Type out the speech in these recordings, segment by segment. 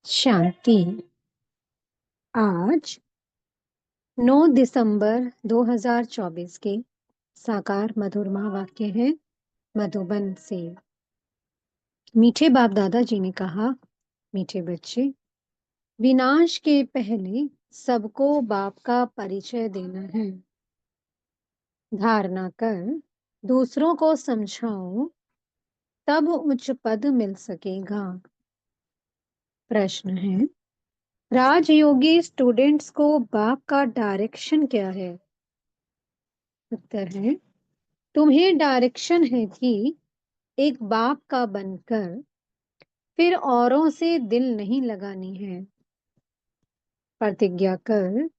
शांति। आज 9 दिसंबर 2024 के साकार मधुरमा वाक्य है मधुबन से। मीठे बाप दादाजी ने कहा, मीठे बच्चे, विनाश के पहले सबको बाप का परिचय देना है। धारणा कर दूसरों को समझाओ, तब उच्च पद मिल सकेगा। प्रश्न है, राजयोगी स्टूडेंट्स को बाप का डायरेक्शन क्या है? उत्तर है, तुम्हें डायरेक्शन है कि एक बाप का बनकर फिर औरों से दिल नहीं लगानी है। प्रतिज्ञा कर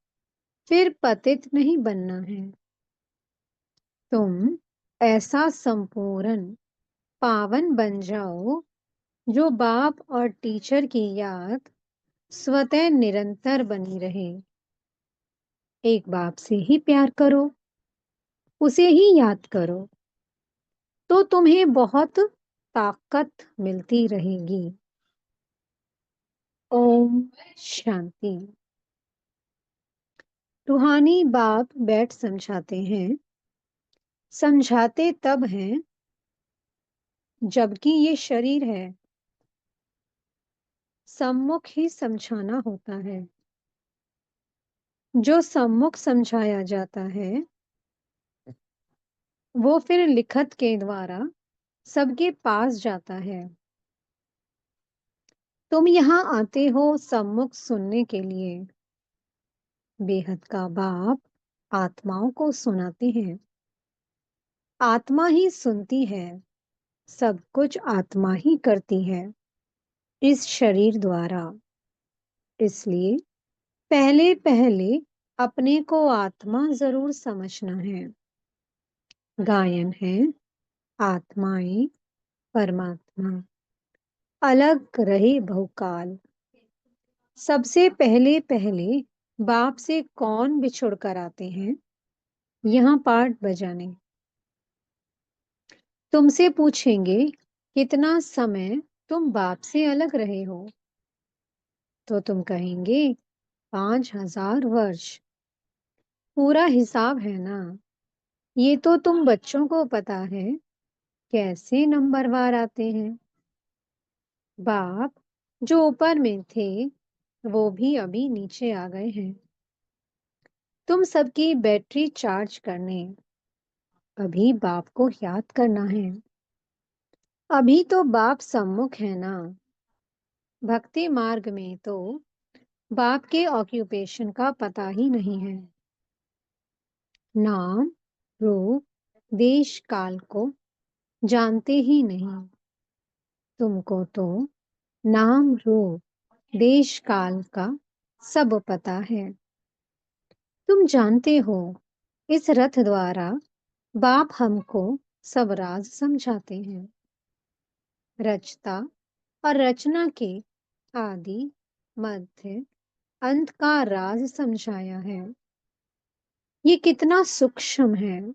फिर पतित नहीं बनना है। तुम ऐसा संपूर्ण पावन बन जाओ जो बाप और टीचर की याद स्वतः निरंतर बनी रहे। एक बाप से ही प्यार करो, उसे ही याद करो, तो तुम्हें बहुत ताकत मिलती रहेगी। ओम शांति। रूहानी बाप बैठ समझाते हैं। समझाते तब हैं जबकि ये शरीर है। सम्मुख ही समझाना होता है। जो सम्मुख समझाया जाता है वो फिर लिखत के द्वारा सबके पास जाता है। तुम यहाँ आते हो सम्मुख सुनने के लिए। बेहद का बाप आत्माओं को सुनाते हैं। आत्मा ही सुनती है, सब कुछ आत्मा ही करती है इस शरीर द्वारा। इसलिए पहले पहले अपने को आत्मा जरूर समझना है। गायन है, आत्माएं परमात्मा अलग रहे बहुकाल। सबसे पहले पहले बाप से कौन बिछुड़ कर आते हैं यहाँ पाठ बजाने। तुमसे पूछेंगे कितना समय तुम बाप से अलग रहे हो, तो तुम कहेंगे 5000 वर्ष। पूरा हिसाब है ना। ये तो तुम बच्चों को पता है कैसे नंबरवार आते हैं। बाप जो ऊपर में थे वो भी अभी नीचे आ गए हैं तुम सबकी बैटरी चार्ज करने। अभी बाप को याद करना है। अभी तो बाप सम्मुख है ना। भक्ति मार्ग में तो बाप के ऑक्यूपेशन का पता ही नहीं है। नाम रूप देश काल को जानते ही नहीं। तुमको तो नाम रूप देश काल का सब पता है। तुम जानते हो इस रथ द्वारा बाप हमको सब राज समझाते हैं। रचता और रचना के आदि मध्य अंत का राज समझाया है। ये कितना सूक्ष्म है।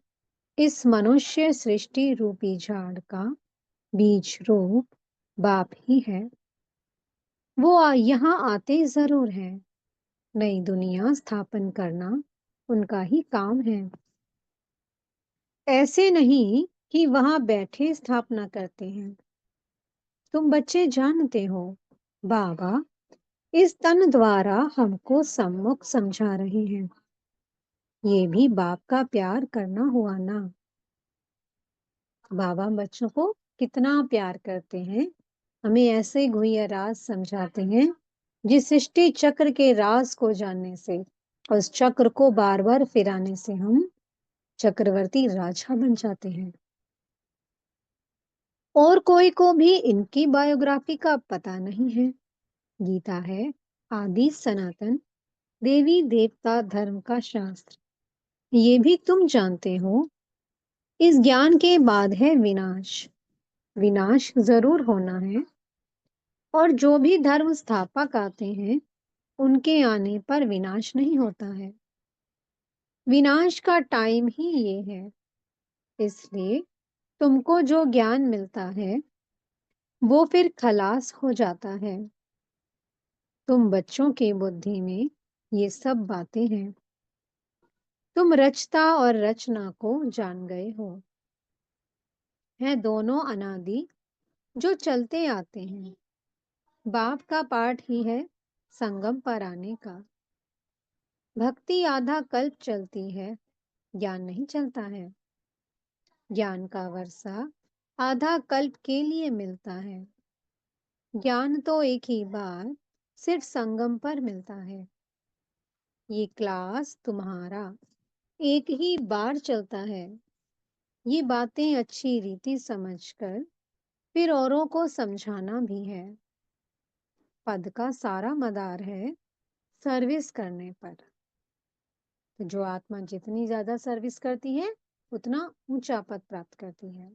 इस मनुष्य सृष्टि रूपी झाड़ का बीज रूप बाप ही है। वो यहाँ आते जरूर हैं। नई दुनिया स्थापन करना उनका ही काम है। ऐसे नहीं कि वहां बैठे स्थापना करते हैं। तुम बच्चे जानते हो बाबा इस तन द्वारा हमको सम्मुख समझा रहे हैं। ये भी बाप का प्यार करना हुआ ना। बाबा बच्चों को कितना प्यार करते हैं। हमें ऐसे गुह्य राज समझाते हैं जिस सृष्टि चक्र के राज को जानने से उस चक्र को बार बार फिराने से हम चक्रवर्ती राजा बन जाते हैं। और कोई को भी इनकी बायोग्राफी का पता नहीं है। गीता है आदि सनातन देवी देवता धर्म का शास्त्र। ये भी तुम जानते हो। इस ज्ञान के बाद है विनाश। विनाश जरूर होना है। और जो भी धर्म स्थापक आते हैं उनके आने पर विनाश नहीं होता है। विनाश का टाइम ही ये है। इसलिए तुमको जो ज्ञान मिलता है वो फिर खलास हो जाता है। तुम बच्चों की बुद्धि में ये सब बातें हैं। तुम रचता और रचना को जान गए हो। है दोनों अनादि जो चलते आते हैं। बाप का पाठ ही है संगम पर आने का। भक्ति आधा कल्प चलती है, ज्ञान नहीं चलता है। ज्ञान का वर्षा आधा कल्प के लिए मिलता है। ज्ञान तो एक ही बार सिर्फ संगम पर मिलता है। ये क्लास तुम्हारा एक ही बार चलता है। ये बातें अच्छी रीति समझकर फिर औरों को समझाना भी है। पद का सारा मदार है सर्विस करने पर। तो जो आत्मा जितनी ज्यादा सर्विस करती है उतना ऊंचा पद प्राप्त करती है।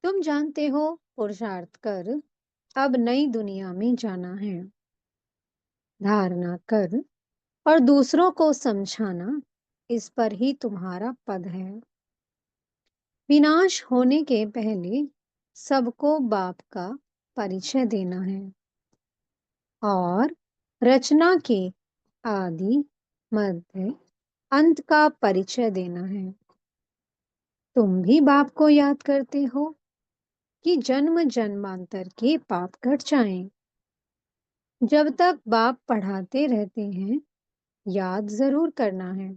तुम जानते हो पुरुषार्थ कर अब नई दुनिया में जाना है। धारणा कर और दूसरों को समझाना, इस पर ही तुम्हारा पद है। विनाश होने के पहले सबको बाप का परिचय देना है और रचना के आदि मध्य अंत का परिचय देना है। तुम भी बाप को याद करते हो कि जन्म जन्मांतर के पाप कट जाएं। जब तक बाप पढ़ाते रहते हैं याद जरूर करना है।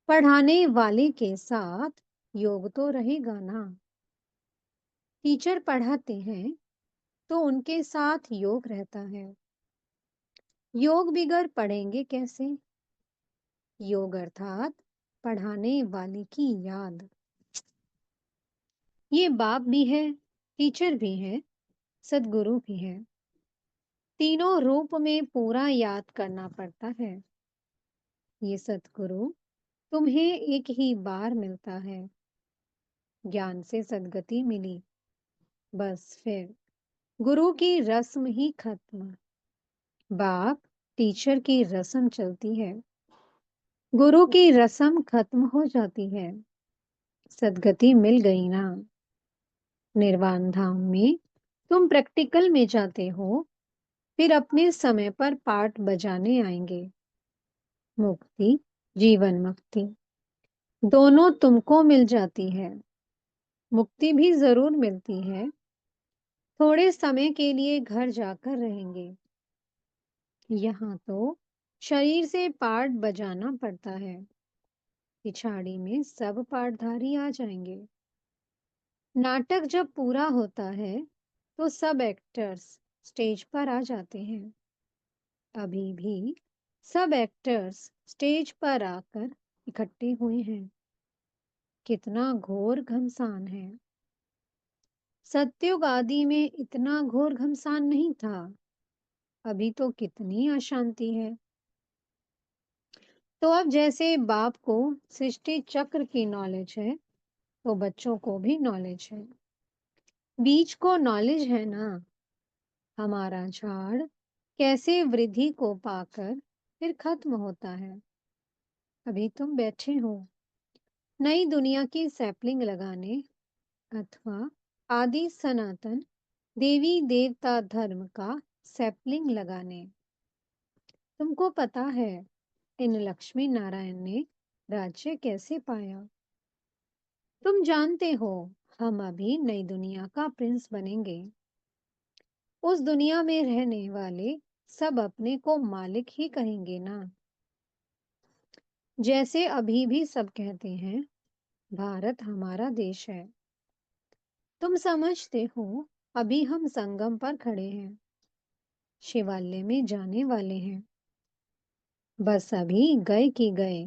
पढ़ाने वाले के साथ योग तो रहेगा ना। टीचर पढ़ाते हैं तो उनके साथ योग रहता है। योग बिगर पढ़ेंगे कैसे? योग अर्थात पढ़ाने वाले की याद। ये बाप भी है, टीचर भी है, सदगुरु भी है। तीनों रूप में पूरा याद करना पड़ता है। ये सदगुरु तुम्हें एक ही बार मिलता है। ज्ञान से सदगति मिली, बस फिर गुरु की रस्म ही खत्म। बाप टीचर की रस्म चलती है। गुरु की रस्म खत्म हो जाती है। सदगति मिल गई ना। निर्वाण धाम में तुम प्रैक्टिकल में जाते हो, फिर अपने समय पर पाठ बजाने आएंगे। मुक्ति, जीवन मुक्ति दोनों तुमको मिल जाती है। मुक्ति भी जरूर मिलती है। थोड़े समय के लिए घर जाकर रहेंगे। यहाँ तो शरीर से पाठ बजाना पड़ता है। पिछाड़ी में सब पाठधारी आ जाएंगे। नाटक जब पूरा होता है तो सब एक्टर्स स्टेज पर आ जाते हैं। अभी भी सब एक्टर्स स्टेज पर आकर इकट्ठे हुए हैं। कितना घोर घमसान है। सत्युग आदि में इतना घोर घमसान नहीं था। अभी तो कितनी अशांति है। तो अब जैसे बाप को सृष्टि चक्र की नॉलेज है तो बच्चों को भी नॉलेज है। बीज को नॉलेज है ना। हमारा झाड़ कैसे वृद्धि को पाकर फिर खत्म होता है। अभी तुम बैठे हो नई दुनिया की सैपलिंग लगाने अथवा आदि सनातन देवी देवता धर्म का सैपलिंग लगाने। तुमको पता है इन लक्ष्मी नारायण ने राज्य कैसे पाया? तुम जानते हो हम अभी नई दुनिया का प्रिंस बनेंगे। उस दुनिया में रहने वाले सब अपने को मालिक ही कहेंगे ना। जैसे अभी भी सब कहते हैं भारत हमारा देश है। तुम समझते हो अभी हम संगम पर खड़े हैं, शिवालय में जाने वाले हैं। बस अभी गए कि गए।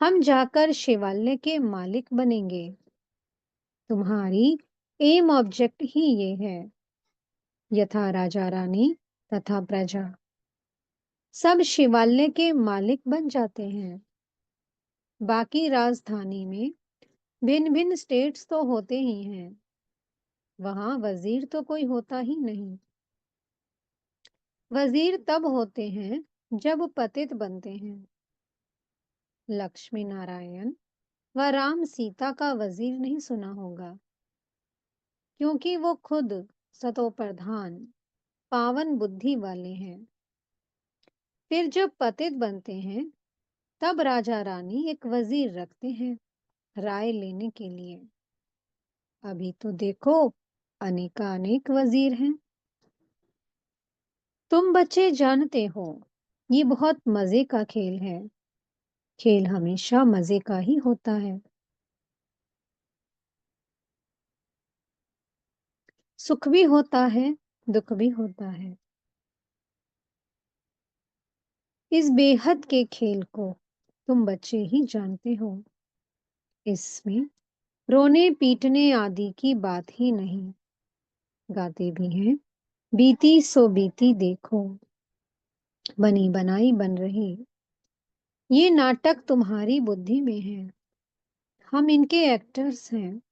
हम जाकर शिवालय के मालिक बनेंगे। तुम्हारी एम ऑब्जेक्ट ही ये है। यथा राजा रानी तथा प्रजा सब शिवालय के मालिक बन जाते हैं। बाकी राजधानी में भिन्न भिन्न स्टेट्स तो होते ही हैं। वहां वजीर तो कोई होता ही नहीं। वजीर तब होते हैं जब पतित बनते हैं। लक्ष्मी नारायण व राम सीता का वजीर नहीं सुना होगा, क्योंकि वो खुद सतो प्रधान पावन बुद्धि वाले हैं। फिर जब पतित बनते हैं, तब राजा रानी एक वजीर रखते हैं राय लेने के लिए। अभी तो देखो, अनेकानेक वजीर हैं। तुम बच्चे जानते हो, ये बहुत मजे का खेल है। खेल हमेशा मजे का ही होता है। सुख भी होता है, दुख भी होता है। इस बेहद के खेल को तुम बच्चे ही जानते हो। इसमें रोने पीटने आदि की बात ही नहीं। गाते भी हैं, बीती सो बीती देखो, बनी बनाई बन रही। ये नाटक तुम्हारी बुद्धि में है। हम इनके एक्टर्स हैं।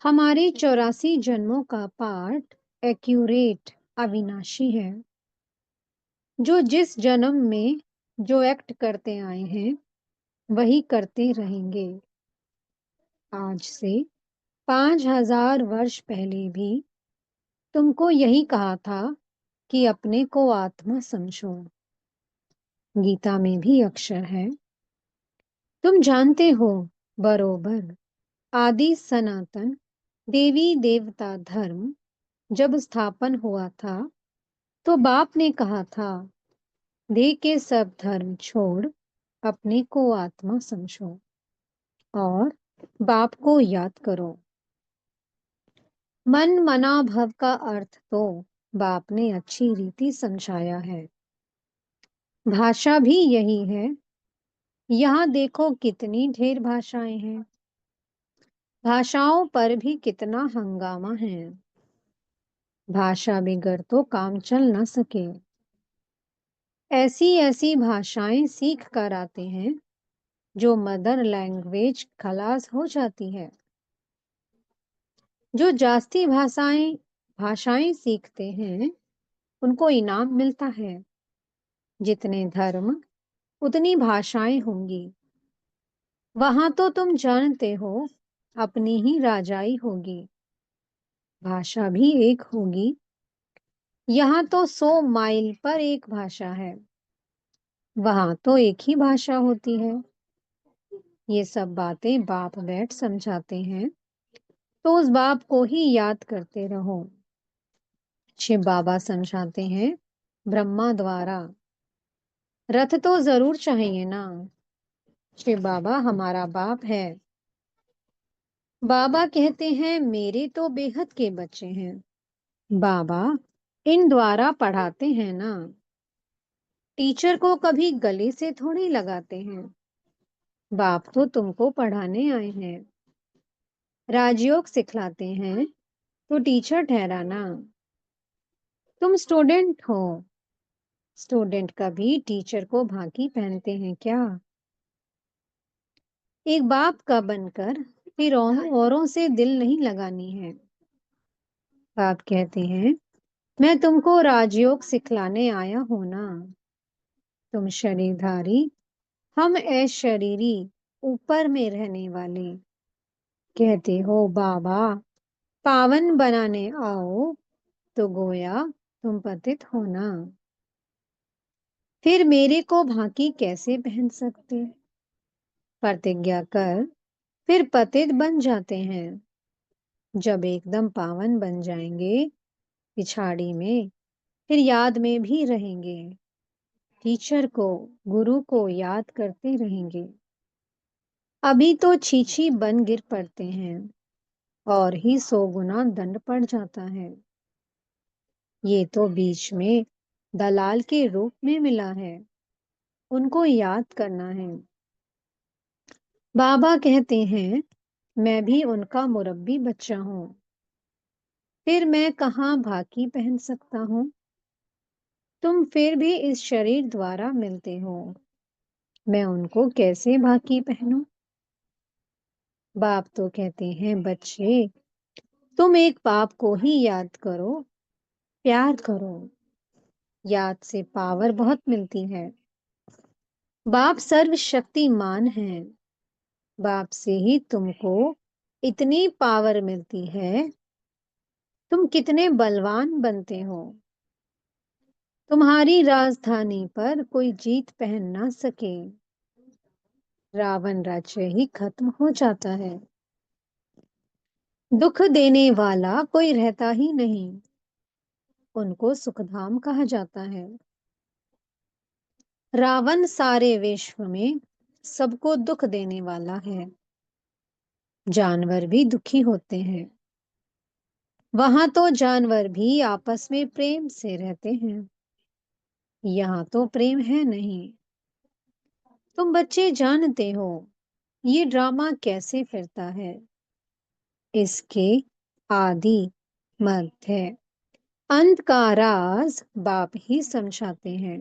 हमारे 84 जन्मों का पाठ एक्यूरेट, अविनाशी है। जो जिस जन्म में जो एक्ट करते आए हैं, वही करते रहेंगे। आज से 5000 वर्ष पहले भी तुमको यही कहा था कि अपने को आत्मा समझो। गीता में भी अक्षर है। तुम जानते हो, बरोबर आदि सनातन देवी देवता धर्म जब स्थापन हुआ था, तो बाप ने कहा था, देह के सब धर्म छोड़ अपने को आत्मा समझो और बाप को याद करो। मन मना भव का अर्थ तो बाप ने अच्छी रीति समझाया है। भाषा भी यही है। यहाँ देखो कितनी ढेर भाषाएं हैं। भाषाओं पर भी कितना हंगामा है। भाषा बिगर तो काम चल न सके। ऐसी ऐसी भाषाएं सीख कर आते हैं, जो मदर लैंग्वेज खलास हो जाती है। जो जास्ती भाषाएं भाषाएं सीखते हैं, उनको इनाम मिलता है। जितने धर्म उतनी भाषाएं होंगी। वहां तो तुम जानते हो, अपनी ही राजाई होगी। भाषा भी एक होगी। यहाँ तो 100 माइल पर एक भाषा है। वहां तो एक ही भाषा होती है। ये सब बातें बाप बैठ समझाते हैं, तो उस बाप को ही याद करते रहो। शिव बाबा समझाते हैं, ब्रह्मा द्वारा। रथ तो जरूर चाहिए ना। शिव बाबा हमारा बाप है। बाबा कहते हैं, मेरे तो बेहद के बच्चे हैं। बाबा इन द्वारा पढ़ाते हैं ना। टीचर को कभी गले से थोड़ी लगाते हैं। बाप तो तुमको पढ़ाने आए हैं। राजयोग सिखलाते हैं, तो टीचर ठहराना। तुम स्टूडेंट हो। स्टूडेंट कभी टीचर को भांति पहनते हैं क्या? एक बाप का बनकर फिर औरों से दिल नहीं लगानी है। बाप कहते हैं, मैं तुमको राजयोग सिखलाने आया हूं ना। तुम शरीरधारी, हम अशरीरी, ऊपर में रहने वाले। कहते हो बाबा पावन बनाने आओ, तो गोया तुम पतित हो ना। फिर मेरे को भांति कैसे पहन सकते? प्रतिज्ञा कर, फिर पतित बन जाते हैं। जब एकदम पावन बन जाएंगे, पिछाड़ी में फिर याद में भी रहेंगे। टीचर को, गुरु को याद करते रहेंगे। अभी तो छीछी बन गिर पड़ते हैं, और ही 100 गुना दंड पड़ जाता है। ये तो बीच में दलाल के रूप में मिला है, उनको याद करना है। बाबा कहते हैं, मैं भी उनका मुरब्बी बच्चा हूँ। फिर मैं कहाँ भाकी पहन सकता हूँ? तुम फिर भी इस शरीर द्वारा मिलते हो। मैं उनको कैसे भाकी पहनूं? बाप तो कहते हैं, बच्चे तुम एक बाप को ही याद करो, प्यार करो। याद से पावर बहुत मिलती है। बाप सर्वशक्तिमान है। बाप से ही तुमको इतनी पावर मिलती है। तुम कितने बलवान बनते हो। तुम्हारी राजधानी पर कोई जीत पहन ना सके। रावण राज्य ही खत्म हो जाता है। दुख देने वाला कोई रहता ही नहीं, उनको सुखधाम कहा जाता है। रावण सारे विश्व में सबको दुख देने वाला है। जानवर भी दुखी होते हैं। वहां तो जानवर भी आपस में प्रेम से रहते हैं। यहाँ तो प्रेम है नहीं। तुम बच्चे जानते हो ये ड्रामा कैसे फिरता है। इसके आदि मध्य अंत का राज बाप ही समझाते हैं।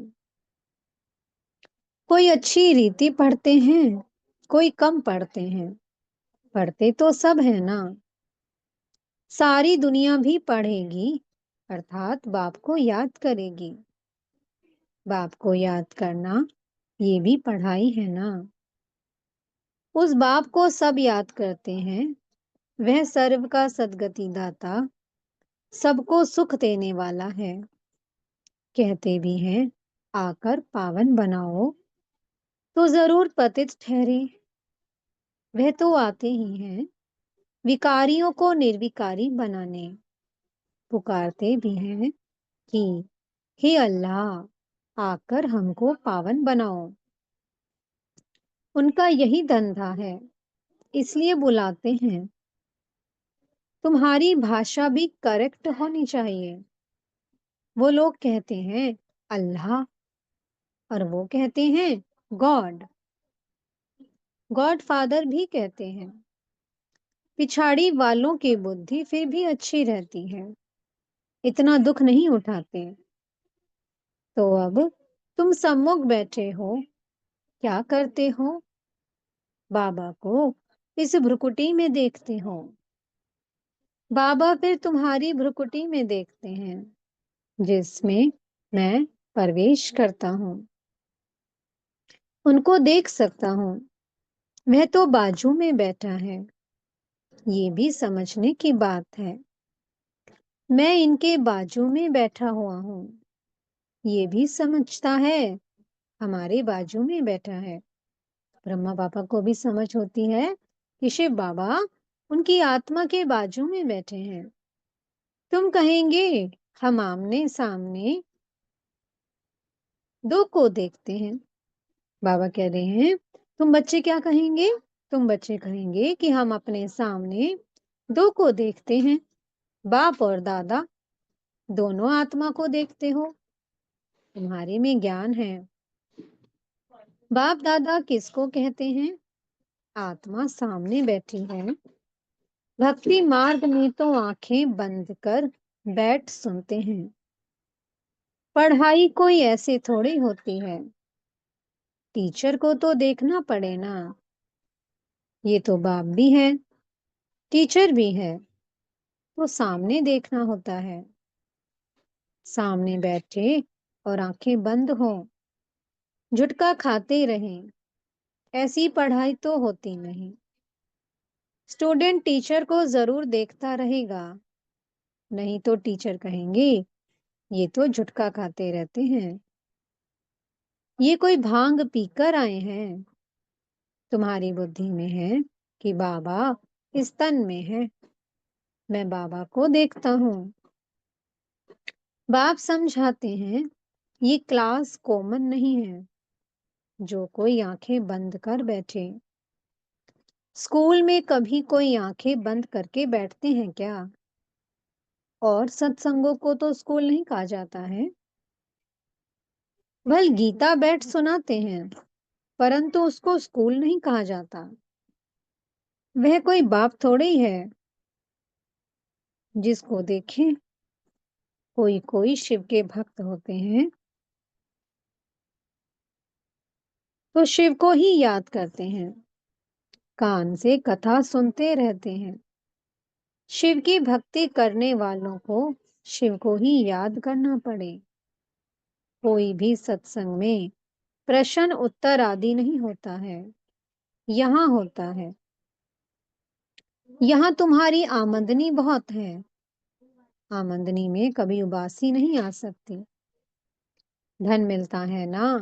कोई अच्छी रीति पढ़ते हैं, कोई कम पढ़ते हैं, पढ़ते तो सब है ना। सारी दुनिया भी पढ़ेगी, अर्थात बाप को याद करेगी। बाप को याद करना ये भी पढ़ाई है ना। उस बाप को सब याद करते हैं। वह सर्व का सद्गति दाता, सबको सुख देने वाला है। कहते भी हैं आकर पावन बनाओ, तो जरूर पतित ठहरे। वह तो आते ही हैं विकारियों को निर्विकारी बनाने। पुकारते भी हैं कि हे अल्लाह, आकर हमको पावन बनाओ। उनका यही धंधा है, इसलिए बुलाते हैं। तुम्हारी भाषा भी करेक्ट होनी चाहिए। वो लोग कहते हैं अल्लाह और वो कहते हैं गॉड। गॉड फादर भी कहते हैं। पिछाड़ी वालों की बुद्धि फिर भी अच्छी रहती है, इतना दुख नहीं उठाते। तो अब तुम सम्मुख बैठे हो, क्या करते हो। बाबा को इस भ्रुकुटी में देखते हो। बाबा फिर तुम्हारी भ्रुकुटी में देखते हैं, जिसमें मैं प्रवेश करता हूँ। उनको देख सकता हूँ, वह तो बाजू में बैठा है। ये भी समझने की बात है। मैं इनके बाजू में बैठा हुआ हूँ, ये भी समझता है हमारे बाजू में बैठा है। ब्रह्मा पापा को भी समझ होती है कि शिव बाबा उनकी आत्मा के बाजू में बैठे हैं। तुम कहेंगे हम आमने सामने दो को देखते हैं। बाबा कह रहे हैं तुम बच्चे क्या कहेंगे। तुम बच्चे कहेंगे कि हम अपने सामने दो को देखते हैं, बाप और दादा, दोनों आत्मा को देखते हो। तुम्हारे में ज्ञान है। बाप दादा किसको कहते हैं। आत्मा सामने बैठी है। भक्ति मार्ग में तो आंखें बंद कर बैठ सुनते हैं। पढ़ाई कोई ऐसे थोड़ी होती है, टीचर को तो देखना पड़े ना। ये तो बाप भी है, टीचर भी है, तो सामने देखना होता है। सामने बैठे और आंखें बंद हो, झुटका खाते रहें, ऐसी पढ़ाई तो होती नहीं। स्टूडेंट टीचर को जरूर देखता रहेगा, नहीं तो टीचर कहेंगे ये तो झुटका खाते रहते हैं, ये कोई भांग पीकर आए हैं। तुम्हारी बुद्धि में है कि बाबा इस तन में है, मैं बाबा को देखता हूँ। बाप समझाते हैं ये क्लास कॉमन नहीं है, जो कोई आंखें बंद कर बैठे। स्कूल में कभी कोई आंखें बंद करके बैठते हैं क्या। और सत्संगों को तो स्कूल नहीं कहा जाता है। वह गीता बैठ सुनाते हैं, परंतु उसको स्कूल नहीं कहा जाता। वह कोई बाप थोड़ी है जिसको देखें। कोई कोई शिव के भक्त होते हैं तो शिव को ही याद करते हैं, कान से कथा सुनते रहते हैं। शिव की भक्ति करने वालों को शिव को ही याद करना पड़े। कोई भी सत्संग में प्रश्न उत्तर आदि नहीं होता है, यहाँ होता है। यहाँ तुम्हारी आमदनी बहुत है, आमदनी में कभी उबासी नहीं आ सकती। धन मिलता है ना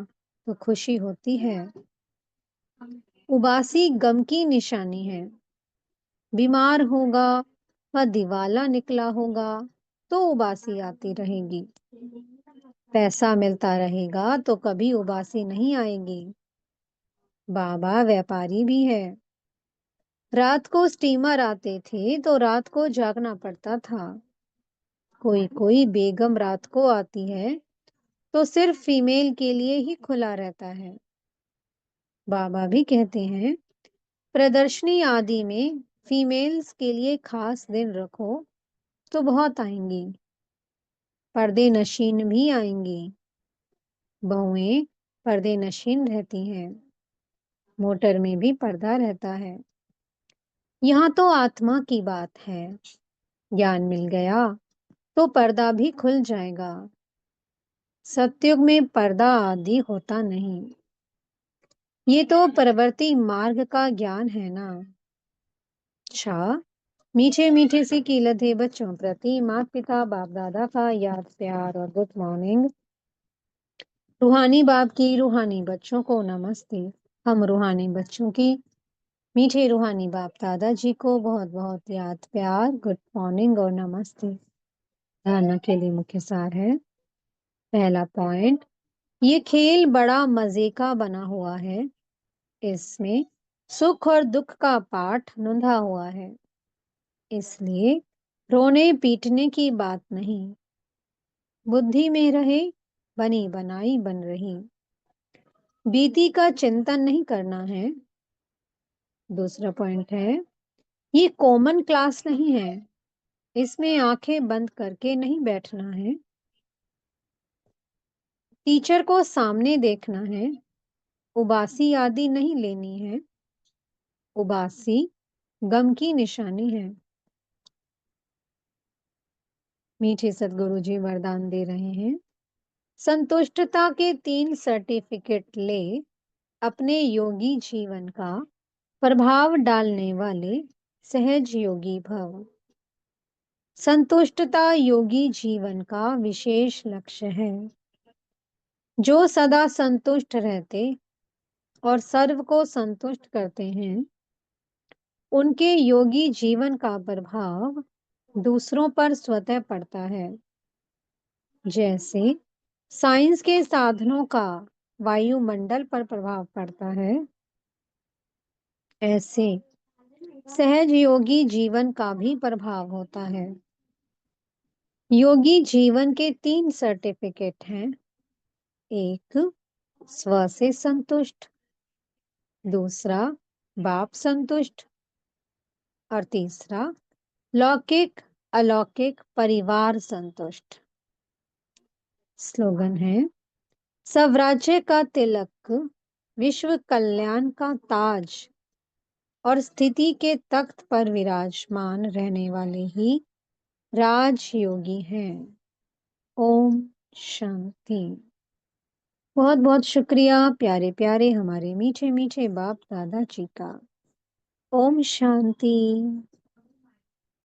तो खुशी होती है। उबासी गम की निशानी है। बीमार होगा व दिवाला निकला होगा तो उबासी आती रहेगी। पैसा मिलता रहेगा तो कभी उबासी नहीं आएगी। बाबा व्यापारी भी है। रात को स्टीमर आते थे तो रात को जागना पड़ता था। कोई कोई बेगम रात को आती है तो सिर्फ फीमेल के लिए ही खुला रहता है। बाबा भी कहते हैं प्रदर्शनी आदि में फीमेल्स के लिए खास दिन रखो तो बहुत आएंगी। पर्दे नशीन भी आएंगी। बहुएं पर्दे नशीन रहती हैं। मोटर में भी पर्दा रहता है। यहाँ तो आत्मा की बात है। ज्ञान मिल गया तो पर्दा भी खुल जाएगा। सतयुग में पर्दा आदि होता नहीं। ये तो परवर्ती मार्ग का ज्ञान है ना। अच्छा, मीठे मीठे से कीलते बच्चों प्रति माता पिता बाप दादा का याद प्यार और गुड मॉर्निंग। रूहानी बाप की रूहानी बच्चों को नमस्ते। हम रूहानी बच्चों की मीठे रूहानी बाप दादा जी को बहुत बहुत याद प्यार गुड मॉर्निंग और नमस्ते। धारणा के लिए मुख्य सार है। पहला पॉइंट, ये खेल बड़ा मजे का बना हुआ है। इसमें सुख और दुख का पाठ नुंधा हुआ है। इसलिए रोने पीटने की बात नहीं। बुद्धि में रहे बनी बनाई बन रही। बीती का चिंतन नहीं करना है। दूसरा पॉइंट है, ये कॉमन क्लास नहीं है। इसमें आंखें बंद करके नहीं बैठना है। टीचर को सामने देखना है। उबासी आदि नहीं लेनी है। उबासी गम की निशानी है। मीठे सदगुरु जी वरदान दे रहे हैं। संतुष्टता के 3 सर्टिफिकेट ले अपने योगी जीवन का प्रभाव डालने वाले सहज योगी भव। संतुष्टता योगी जीवन का विशेष लक्ष्य है। जो सदा संतुष्ट रहते और सर्व को संतुष्ट करते हैं, उनके योगी जीवन का प्रभाव दूसरों पर स्वतः पड़ता है। जैसे साइंस के साधनों का वायुमंडल पर प्रभाव पड़ता है, ऐसे सहज योगी जीवन का भी प्रभाव होता है। योगी जीवन के 3 सर्टिफिकेट हैं। एक, स्व से संतुष्ट। दूसरा, बाप संतुष्ट। और तीसरा, लौकिक अलौकिक परिवार संतुष्ट। स्लोगन है, स्वराज्य का तिलक, विश्व कल्याण का ताज और स्थिति के तख्त पर विराजमान रहने वाले ही राजयोगी हैं। ओम शांति। बहुत बहुत शुक्रिया प्यारे प्यारे हमारे मीठे मीठे बाप दादा जी का। ओम शांति।